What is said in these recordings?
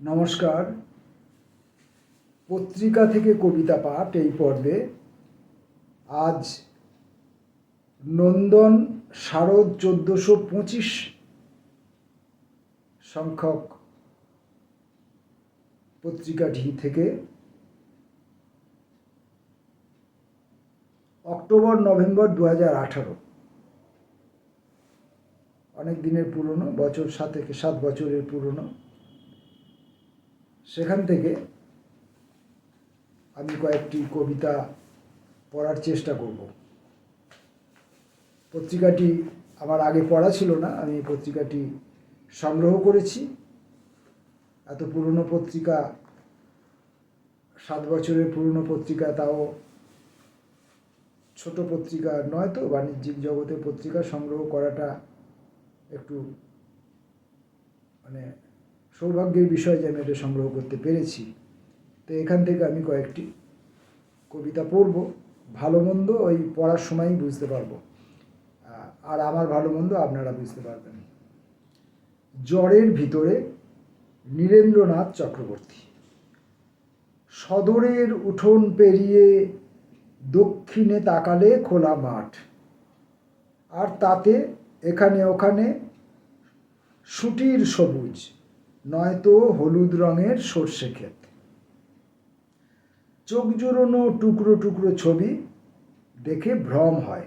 নমস্কার। পত্রিকা থেকে কবিতা পাঠ এই পর্বে আজ নন্দন শারদ 1425 সংখ্যক পত্রিকাটি থেকে অক্টোবর নভেম্বর 2018, অনেক দিনের পুরনো, 7 বছরের পুরনো। সেখান থেকে আমি কয়েকটি কবিতা পড়ার চেষ্টা করব। পত্রিকাটি আমার আগে পড়া ছিল না, আমি পত্রিকাটি সংগ্রহ করেছি। এত পুরনো পত্রিকা, 7 বছরের পুরনো পত্রিকা, তাও ছোট পত্রিকা নয়, তো বাণিজ্যিক জগতের পত্রিকা সংগ্রহ করাটা একটু সৌভাগ্যের বিষয় যে আমি এটা সংগ্রহ করতে পেরেছি। তো এখান থেকে আমি কয়েকটি কবিতা পড়ব। ভালো মন্দ ওই পড়ার সময়ই বুঝতে পারবো, আর আমার ভালো মন্দ আপনারা বুঝতে পারবেন। জ্বরের ভিতরে, নীরেন্দ্রনাথ চক্রবর্তী। সদরের উঠোন পেরিয়ে দক্ষিণে তাকালে খোলা মাঠ, আর তাতে এখানে ওখানে সুটির সবুজ, নয়তো হলুদ রঙের সর্ষে ক্ষেত। চোখ জোড়ানো টুকরো টুকরো ছবি দেখে ভ্রম হয়,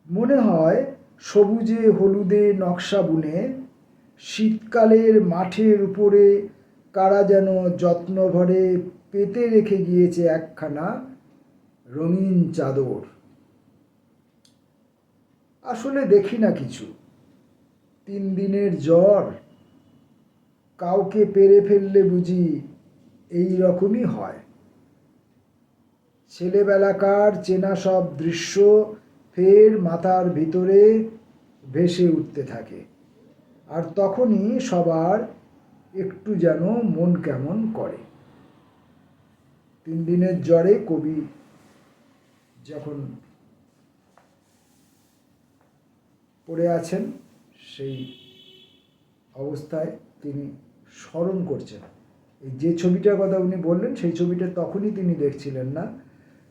মনে হয় সবুজে হলুদে নকশা বুনে শীতকালের মাঠের উপরে কারা যেন যত্নভরে পেতে রেখে গিয়েছে একখানা রঙিন চাদর। আসলে দেখি না কিছু। 3 দিনের জ্বর, কাউকে পেরে ফেললে বুঝি এই রকমই হয়। ছেলেবেলাকার চেনা সব দৃশ্য ফের মাথার ভিতরে ভেসে উঠতে থাকে, আর তখনই সবার একটু যেন মন কেমন করে। 3 দিনের জ্বরে কবি যখন পড়ে আছেন, সেই অবস্থায় তিনি স্মরণ করছেন। এই যে ছবিটার কথা উনি বললেন, সেই ছবিটা তখনই তিনি দেখছিলেন না,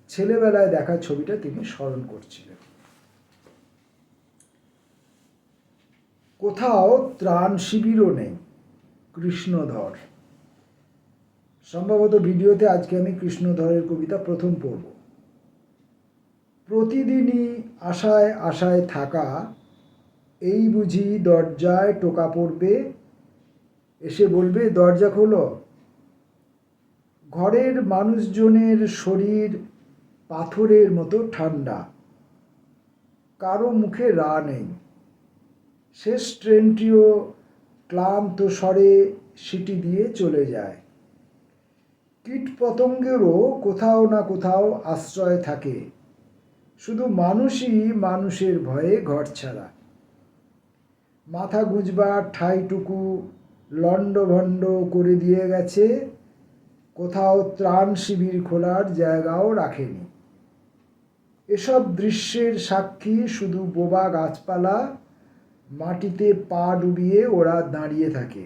ছেলেবেলায় দেখা ছবিটা তিনি স্মরণ করছিলেন। কোথাও ত্রাণ শিবিরও নেই, কৃষ্ণধর। সম্ভবত ভিডিওতে আজকে আমি কৃষ্ণধরের কবিতা প্রথম পড়ব। প্রতিদিনই আশায় আশায় থাকা, এই বুঝি দরজায় টোকা পড়বে, এসে বলবে দরজা খোলো। ঘরের মানুষজনের শরীর পাথরের মতো ঠান্ডা, কারো মুখে রা নেই। শেষ ট্রেনটিও ক্লান্ত স্বরে সিটি দিয়ে চলে যায়। কীট পতঙ্গেরও কোথাও না কোথাও আশ্রয় থাকে, শুধু মানুষই মানুষের ভয়ে ঘর ছাড়া। মাথা গুঁজবার ঠাঁইটুকু লণ্ডভণ্ড করে দিয়ে গেছে, কোথাও ত্রাণ শিবির খোলার জায়গাও রাখেনি। এসব দৃশ্যের সাক্ষী শুধু বোবা গাছপালা, মাটিতে পা ডুবিয়ে ওরা দাঁড়িয়ে থাকে।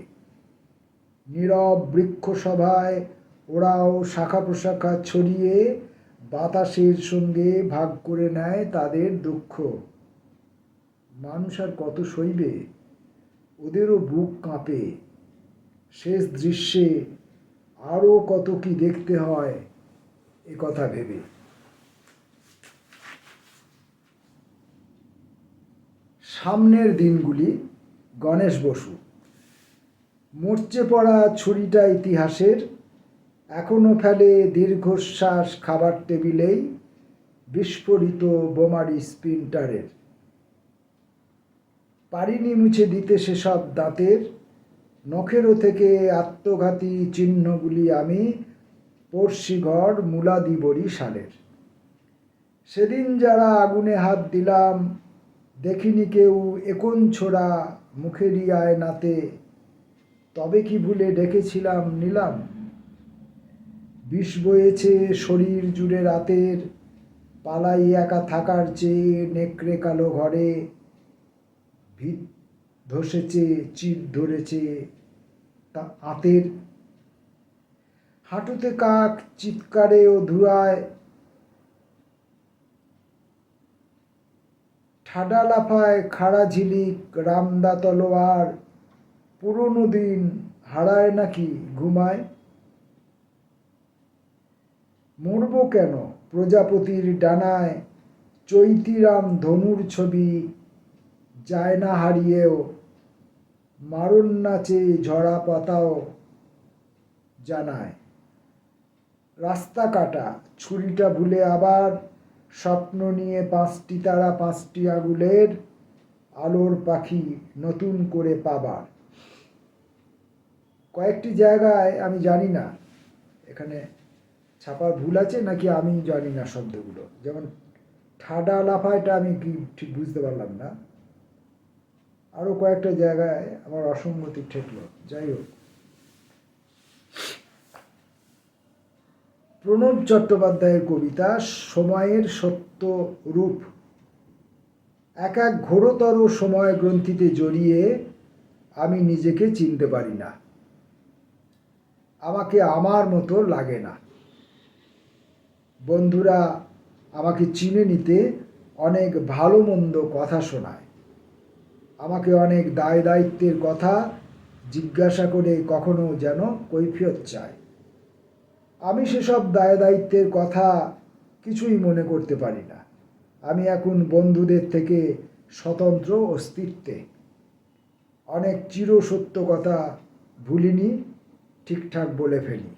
নীরব বৃক্ষসভায় ওরাও শাখা প্রশাখা ছড়িয়ে বাতাসের সঙ্গে ভাগ করে নেয় তাদের দুঃখ। মানুষ আর কত সইবে, ওদেরও বুক কাঁপে। শেষ দৃশ্যে আরও কত কি দেখতে হয় এ কথা ভেবে। সামনের দিনগুলি, গণেশ বসু। মরচে পড়া ছুরিটা ইতিহাসের, এখনো ফেলে দীর্ঘশ্বাস খাবার টেবিলেই বিস্ফোরিত বোমারি স্প্লিন্টারের। পারিনি মুছে দিতে সেসব দাঁতের নখেরও থেকে আত্মঘাতী চিহ্নগুলি আমি পড়শি ঘর মুলাদি বরিশালের। সেদিন যারা আগুনে হাত দিলাম, দেখিনি কেউ একন ছোড়া মুখেরই আয়নাতে, তবে কি ভুলে ডেকেছিলাম নিলাম। বিষ বয়েছে শরীর জুড়ে রাতের, পালাই একা থাকার চেয়ে নেকড়ে কালো ঘরে। ধসেছে, চির ধরেছে তা আঁতের, হাঁটুতে কাক চিৎকারে ও ধুয়ায়, ঠাডা লাফায় খাড়া ঝিলিক রামদা তলোয়ার, পুরনো দিন হারায় নাকি ঘুমায়। মরব কেন প্রজাপতির ডানায়, চৈতিরাম ধনুর ছবি যায় না হারিয়েও, মারণ নাচে ঝরা পাতাও জানায়। রাস্তা কাটা ছুরিটা ভুলে আবার, স্বপ্ন নিয়ে 5টি তারা 5টি আঙুলের, আলোর পাখি নতুন করে পাবার। কয়েকটি জায়গায় আমি জানি না এখানে ছাপার ভুল আছে নাকি আমি জানি না শব্দগুলো, যেমন ঠাডা লাফাটা আমি কি ঠিক বুঝতে পারলাম না, আরও কয়েকটা জায়গায় আমার অসঙ্গতি ঠেকলো। যাই হোক, প্রণব চট্টোপাধ্যায়ের কবিতা সময়ের সত্য রূপ। এক এক ঘোরতর সময় গ্রন্থিতে জড়িয়ে আমি নিজেকে চিনতে পারি না, আমাকে আমার মতো লাগে না। বন্ধুরা আমাকে চিনে নিতে অনেক ভালো মন্দ কথা শোনায়, আমাকে অনেক দায় দায়িত্বের কথা জিজ্ঞাসা করে কখনো যেন কৈফিয়ত চায়। আমি সেসব দায় দায়িত্বের কথা কিছুই মনে করতে পারি না। আমি এখন বন্ধুদের থেকে স্বতন্ত্র অস্তিত্বে। অনেক চিরসত্য কথা ভুলিনি, ঠিকঠাক বলে ফেলি।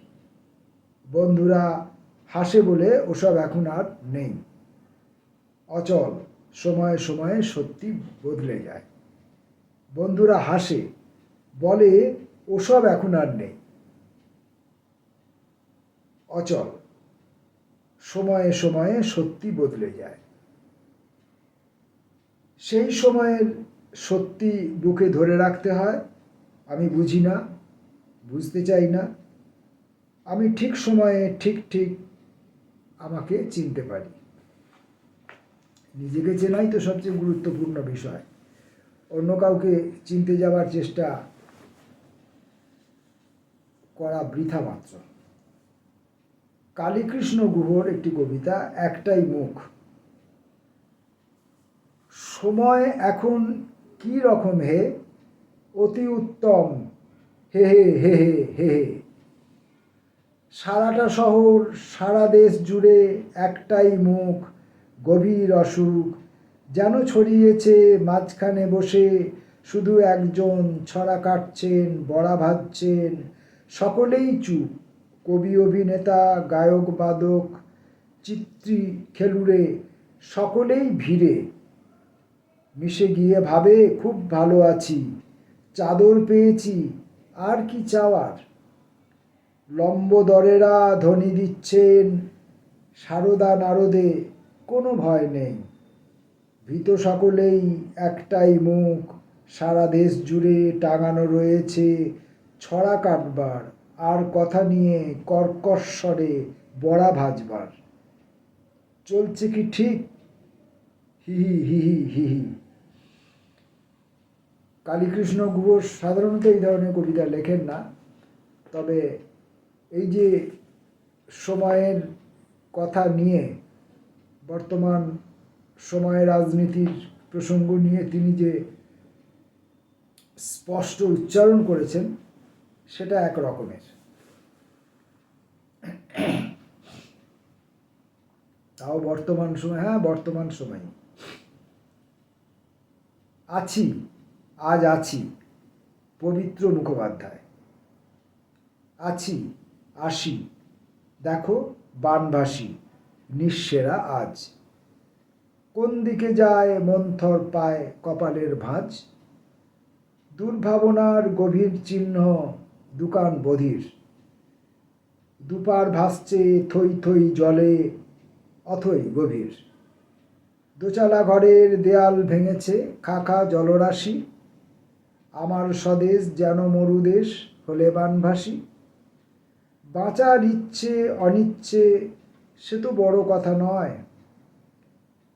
বন্ধুরা হাসে বলে ওসব এখন আর নেই। অচল, সময়ে সময়ে সত্যি বদলে যায়। বন্ধুরা হাসে বলে ওসব এখন আর নেই। অচল, সময়ে সময়ে সত্যি বদলে যায়। সেই সময়ের সত্যি বুকে ধরে রাখতে হয়। আমি বুঝি না, বুঝতে চাই না। আমি ঠিক সময়ে ঠিক ঠিক আমাকে চিনতে পারি। নিজেকে চেনাই তো সবচেয়ে গুরুত্বপূর্ণ বিষয়। অন্য কাউকে চিনতে যাওয়ার চেষ্টা করা বৃথা মাত্র। কালীকৃষ্ণ গুহর একটি কবিতা, একটাই মুখ। সময় এখন কি রকম হে, অতি উত্তম, হে হে হে হে হে হে। সারাটা শহর সারা দেশ জুড়ে একটাই মুখ, গভীর অসুখ যেন ছড়িয়েছে মাঝখানে বসে, শুধু একজন ছড়া কাটছেন, বড়া ভাজছেন, সকলেই চুপ। কবি অভিনেতা গায়ক বাদক চিত্রী খেলুড়ে সকলেই ভিড়ে মিশে গিয়ে ভাবে খুব ভালো আছি, চাদর পেয়েছি, আর কি চাওয়ার। লম্বদরেরা ধ্বনি দিচ্ছেন সারদা নারদে, কোনো ভয় নেই। ভীত সকলেই একটাই মুখ, সারা দেশ জুড়ে টাঙানো রয়েছে ছড়া কাটবার আর কথা নিয়ে কর্কশ্বরে বড়া ভাজবার। চলছে কি ঠিক, হিহি হিহি হিহি। কালীকৃষ্ণ গুহ সাধারণত এই ধরনের কবিতা লেখেন না, তবে এই যে সময়ের কথা নিয়ে, বর্তমান সময়ের রাজনীতির প্রসঙ্গ নিয়ে তিনি যে স্পষ্ট উচ্চারণ করেছেন সেটা এক রকমের। তাও বর্তমান সময়, হ্যাঁ বর্তমান সময়। আছি, আজ আছি, পবিত্র মুখোপাধ্যায়। আছি, আসি, দেখো বানভাসী, নিঃসেরা আজ। কোন দিকে যায় মন্থর পায় কপালের ভাঁজ, দুর্ভাবনার গভীর চিহ্ন দোকান বধির। দুপার ভাসছে থই থই জলে, অথই গভীর। দোচালা ঘরের দেয়াল ভেঙেছে খা খা জলরাশি, আমার স্বদেশ যেন মরুদেশ হলে বানভাসী। বাঁচার ইচ্ছে অনিচ্ছে সে তো বড় কথা নয়,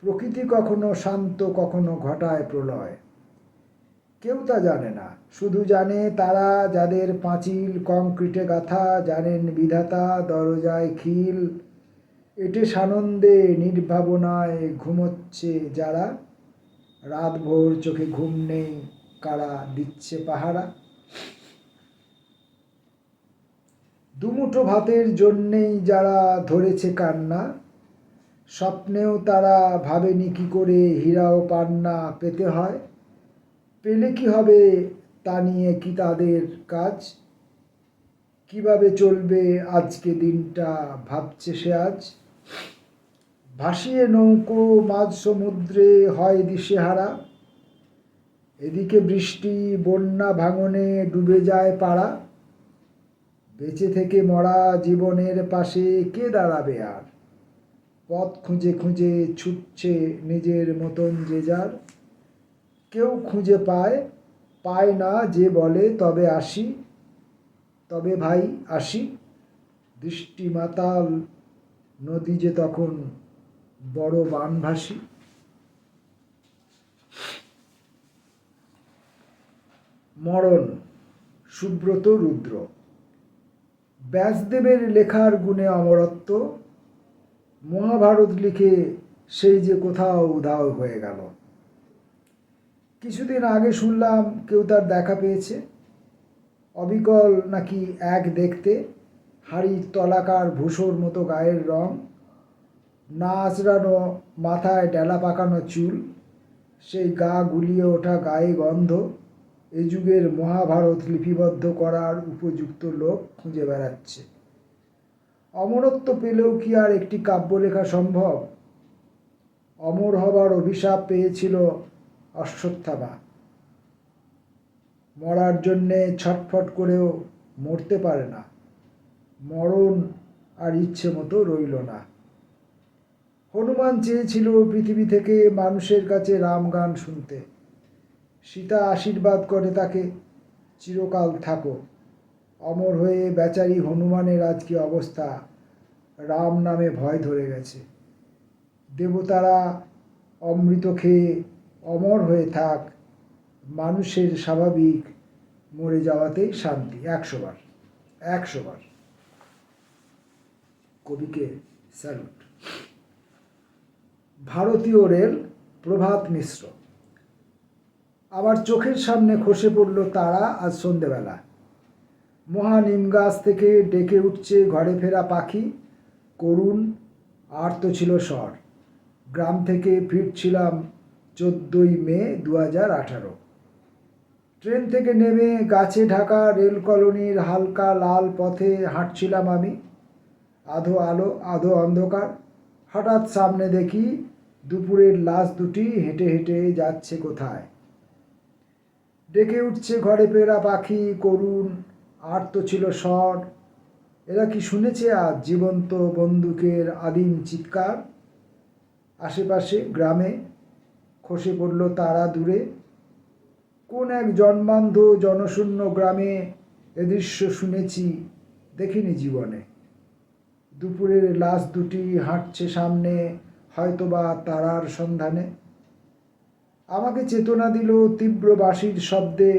প্রকৃতি কখনো শান্ত কখনো ঘটায় প্রলয়। কেউ তা জানে না, শুধু জানে তারা যাদের পাঁচিল কংক্রিটে গাঁথা, জানেন বিধাতা দরজায় খিল, এটে সানন্দে নির্ভাবনায় ঘুমোচ্ছে যারা, রাত ভোর চোখে ঘুম নেই কারা দিচ্ছে পাহারা। দুমুঠো ভাতের জন্যেই যারা ধরেছে কান্না, স্বপ্নেও তারা ভাবেনি কি করে হীরাও পান্না পেতে হয়, পেলে কি হবে তা নিয়ে কি তাদের কাজ, কিভাবে চলবে আজকে দিনটা ভাবছে সে আজ। ভাসিয়ে নৌকো মাঝ সমুদ্রে হয় দিশেহারা, এদিকে বৃষ্টি বন্যা ভাঙনে ডুবে যায় পাড়া, বেঁচে থেকে মরা জীবনের পাশে কে দাঁড়াবে আর, পথ খুঁজে খুঁজে ছুটছে নিজের মতন যে যার, কেউ খুঁজে পায় পায় না যে বলে তবে আসি, তবে ভাই আসি। দৃষ্টি মাতাল নদী যে তখন বড় বানভাসী। মরণ, সুব্রত রুদ্র। ব্যাসদেবের লেখার গুণে অমরত্ব, মহাভারত লিখে সেই যে কোথাও উধাও হয়ে গেল। কিছুদিন আগে শুনলাম কেউ তার দেখা পেয়েছে, অবিকল নাকি এক দেখতে, হাড়ির তলাকার ভূষোর মতো গায়ের রং, না আঁচড়ানো মাথায় ডেলা পাকানো চুল, সেই গা গুলিয়ে ওঠা গায়ে গন্ধ, এ যুগের মহাভারত লিপিবদ্ধ করার উপযুক্ত লোক খুঁজে বেড়াচ্ছে। অমরত্ব পেলেও কি আর একটি কাব্য লেখা সম্ভব? অমর হবার অভিশাপ পেয়েছিল অশ্বত্থামা, মরার জন্যে ছটফট করেও মরতে পারে না, মরণ আর ইচ্ছে মতো রইল না। হনুমান চেয়েছিল পৃথিবী থেকে মানুষের কাছে রামগান শুনতে, সীতা আশীর্বাদ করে তাকে চিরকাল থাকো। অমর হয়ে বেচারি হনুমানের আজ কি অবস্থা, রাম নামে ভয় ধরে গেছে। দেবতারা অমৃত খেয়ে অমর হয়ে থাক, মানুষের স্বাভাবিক মরে যাওয়াতেই শান্তি। 100 বার 100 বার। কবিকে স্যালুট। ভারতীয় রেল, প্রভাত মিশ্র। আবার চোখের সামনে খসে পড়ল তারা আজ সন্ধেবেলা। মহা নিম গাছ থেকে ডেকে উঠছে ঘরে ফেরা পাখি, করুণ আর্ত ছিল স্বর। গ্রাম থেকে ফিরছিলাম 14ই মে 2018। ট্রেন থেকে নেমে গাছে ঢাকা রেল কলোনির হালকা লাল পথে হাঁটছিলাম আমি, আধো আলো আধো অন্ধকার। হঠাৎ সামনে দেখি দুপুরের লাশ দুটি হেঁটে হেঁটে যাচ্ছে কোথায়। ডেকে উঠছে ঘরে ফেরা পাখি, করুণ আর্ত ছিল স্বর। এরা কি শুনেছে আজ জীবন্ত বন্দুকের আদিম চিৎকার? আশেপাশে গ্রামে খসে পড়ল তারা দূরে, কোন এক জন্মান্ধ জনশূন্য গ্রামে এ দৃশ্য শুনেছি দেখিনি জীবনে। দুপুরের লাশ দুটি হাঁটছে সামনে, হয়তোবা তারার সন্ধানে। আমাকে চেতনা দিল তীব্র বাঁশির শব্দে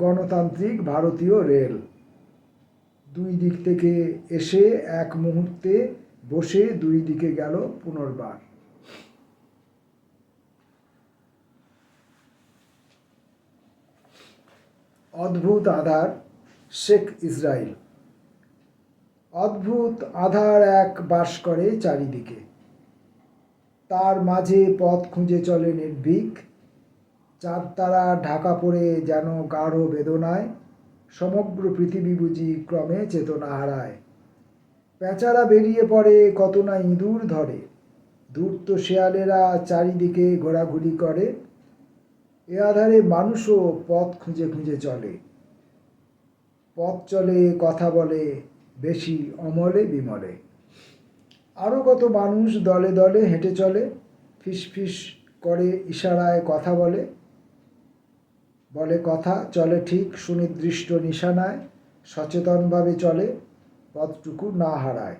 গণতান্ত্রিক ভারতীয় রেল। দুই দিক থেকে এসে এক মুহূর্তে বসে দুই দিকে গেল পুনর্বার। অদ্ভুত আধার, শেখ ইসরাইল। অদ্ভুত আধার এক বাস করে চারিদিকে, তার মাঝে পথ খুঁজে চলে নির্ভীক। চাঁদ তারা ঢাকা পড়ে যেন গাঢ় বেদনায়, সমগ্র পৃথিবী বুঝি ক্রমে চেতনা হারায়। পেঁচারা বেরিয়ে পড়ে, কত না ইঁদুর ধরে, ধূর্ত শেয়ালেরা চারিদিকে ঘোরাঘুরি করে। এ আধারে মানুষও পথ খুঁজে খুঁজে চলে, পথ চলে কথা বলে বেশি অমলে বিমলে। আরও কত মানুষ দলে দলে হেঁটে চলে, ফিসফিস করে ইশারায় কথা বলে, বলে কথা, চলে ঠিক সুনির্দিষ্ট নিশানায়, সচেতনভাবে চলে, পথটুকু না হারায়।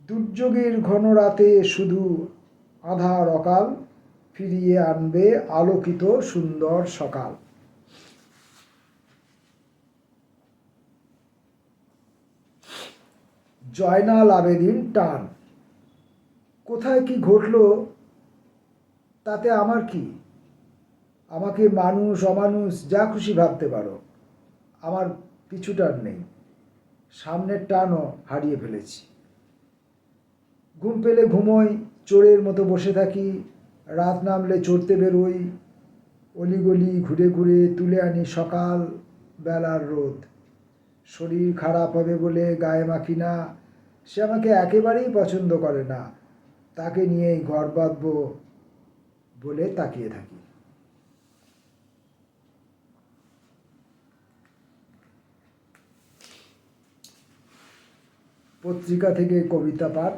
দুর্যোগের ঘন রাতে শুধু আধার অকাল ফিরিয়ে আনবে আলোকিত সুন্দর সকাল। জয়নাল আবেদীন টান। কোথায় কি ঘটলো তাতে আমার কি? আমাকে মানুষ অমানুষ যা খুশি ভাবতে পারো, আমার পিছু টান নেই, সামনের টানও হারিয়ে ফেলেছি। ঘুম পেলে ঘুমোই, চোরের মতো বসে থাকি, রাত নামলে চড়তে বেরোই, অলিগলি ঘুরে ঘুরে তুলে আনি সকাল বেলার রোদ। শরীর খারাপ হবে বলে গায়ে মাখি না, সে আমাকে একেবারেই পছন্দ করে না, তাকে নিয়েই ঘর বাঁধব বলে তাকিয়ে থাকি। পত্রিকা থেকে কবিতা পাঠ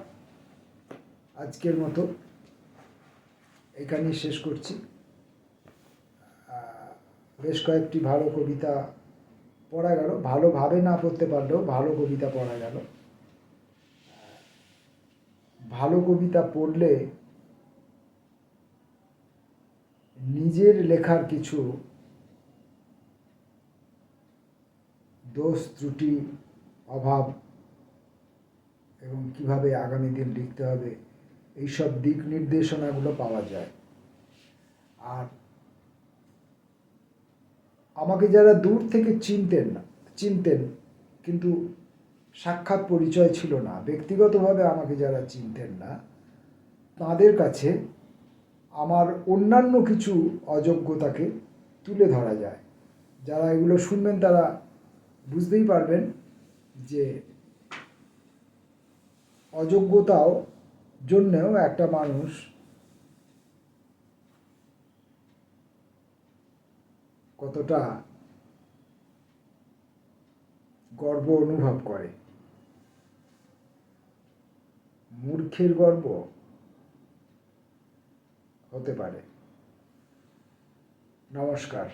আজকের মতো এখানেই শেষ করছি। বেশ কয়েকটি ভালো কবিতা পড়া গেল, ভালোভাবে না পড়তে পারলেও ভালো কবিতা পড়া গেল। ভালো কবিতা পড়লে নিজের লেখার কিছু দোষ ত্রুটি অভাব এবং কিভাবে আগামী দিন লিখতে হবে এইসব দিক নির্দেশনাগুলো পাওয়া যায়। আর আমাকে যারা দূর থেকে চিনতেন কিন্তু সাক্ষাৎ পরিচয় ছিল না, ব্যক্তিগতভাবে আমাকে যারা চিনতেন না, তাদের কাছে আমার অন্যান্য কিছু অযোগ্যতাকে তুলে ধরা যায়। যারা এগুলো শুনবেন তারা বুঝতেই পারবেন যে অযোগ্যতাও জন্যেও একটা মানুষ কতটা গর্ব অনুভব করে। মূর্খের গর্ব হতে পারে। নমস্কার।